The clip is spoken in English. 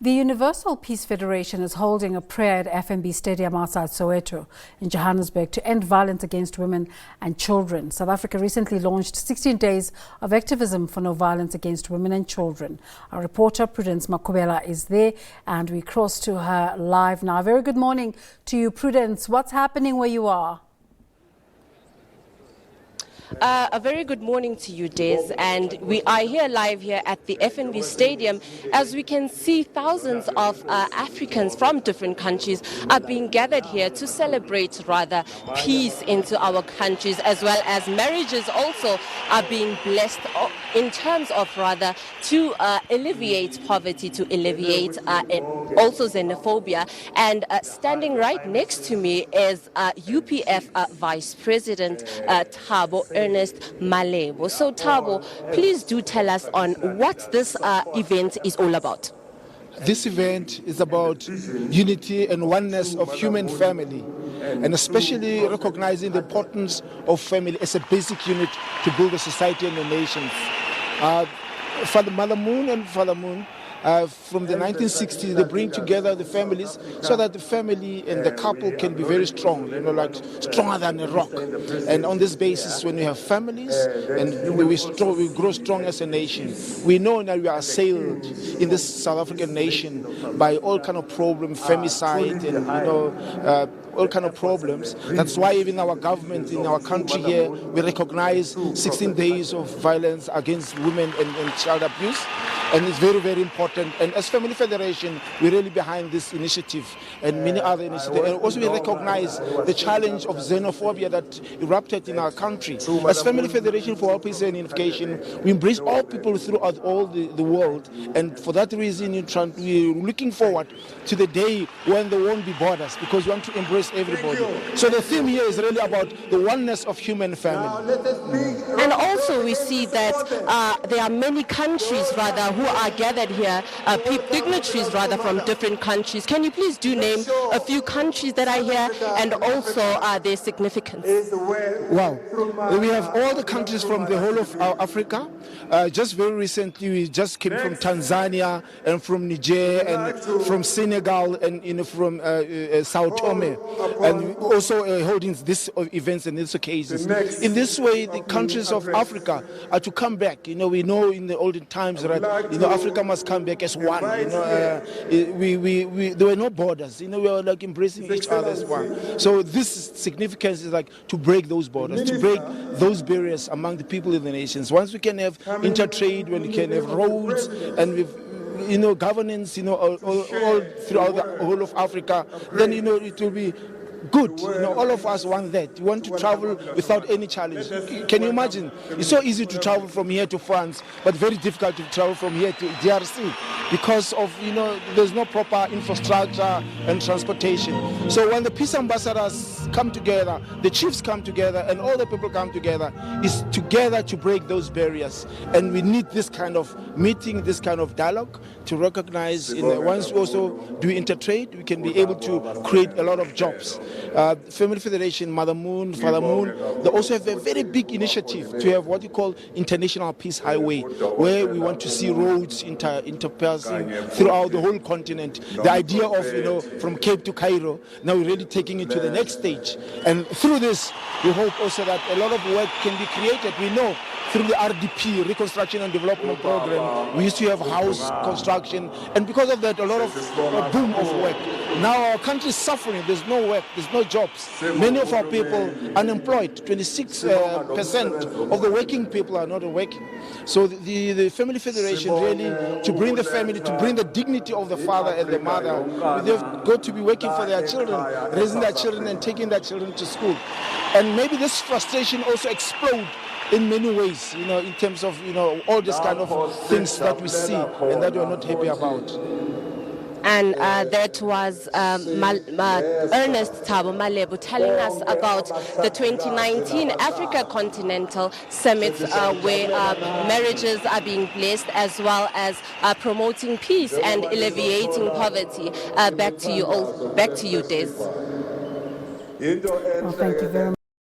The Universal Peace Federation is holding a prayer at FNB Stadium outside Soweto in Johannesburg to end violence against women and children. South Africa recently launched 16 days of activism for no violence against women and children. Our reporter Prudence Makubela is there and we cross to her live now. Very good morning to you, Prudence. What's happening where you are? A very good morning to you, Days, and we are here live here at the FNB Stadium. As we can see, thousands of Africans from different countries are being gathered here to celebrate peace into our countries, as well as marriages also are being blessed in terms of to alleviate poverty, to alleviate also xenophobia. And standing right next to me is UPF Vice President Thabo Ernest Malebo. So Thabo, please do tell us on what this event is all about. This event is about unity and oneness of human family, and especially recognizing the importance of family as a basic unit to build a society and a nation. Father Mother Moon and Father Moon, from the 1960s, they bring together the families so that the family and the couple can be very strong, like stronger than a rock. And on this basis, when we have families and we grow strong as a nation, we know that we are assailed in this South African nation by all kind of problems, femicide and all kind of problems. That's why even our government in our country here, we recognize 16 days of violence against women and child abuse. And it's very, very important. And as Family Federation, we're really behind this initiative and many other initiatives. And also we recognize the challenge of xenophobia that erupted in our country. As Family Federation for All Peace and Unification, we embrace all people throughout all the world. And for that reason, we're looking forward to the day when there won't be borders, because we want to embrace everybody. So the theme here is really about the oneness of human family. And also we see that there are many countries who are gathered here, dignitaries from different countries. Can you please do name a few countries that are here and also their significance? Wow. We have all the countries from the whole of Africa. Just very recently, we just came from Tanzania and from Niger and from Senegal and from Sao Tome. And also holding these events and these occasions. In this way, the countries of Africa are to come back. We know in the olden times that Africa must come back as one. There were no borders. We were like embracing each other as one. So this significance is like to break those borders, to break those barriers among the people in the nations. Once we can have intertrade, when we can have roads and with governance, all throughout the whole of Africa, then it will be good. All of us want that. We want to travel without any challenge. Can you imagine? It's so easy to travel from here to France, but very difficult to travel from here to DRC because of, there's no proper infrastructure and transportation. So when the peace ambassadors come together, the chiefs come together, and all the people come together, is together to break those barriers. And we need this kind of meeting, this kind of dialogue to recognize, once we also do intertrade, we can be able to create a lot of jobs. Family Federation, Mother Moon, Father Moon, they also have a very big initiative to have what you call International Peace Highway, where we want to see roads interpassing throughout the whole continent. The idea of, from Cape to Cairo, now we're really taking it to the next stage. And through this, we hope also that a lot of work can be created. We know through the RDP, Reconstruction and Development Program, we used to have house construction, and because of that, a lot of boom of work. Now our country is suffering. There's no work, there's no jobs. Many of our people unemployed. 26% of the working people are not working. So the Family Federation really, to bring the family, to bring the dignity of the father and the mother, they've got to be working for their children, raising their children and taking their children to school. And maybe this frustration also explode in many ways, in terms of, all these kind of things that we see and that we're not happy about. And that was Ernest Thabo Malebo telling us about the 2019 Africa Continental Summit, where marriages are being blessed, as well as promoting peace and alleviating poverty. Back to you, Des. Well, thank you very much.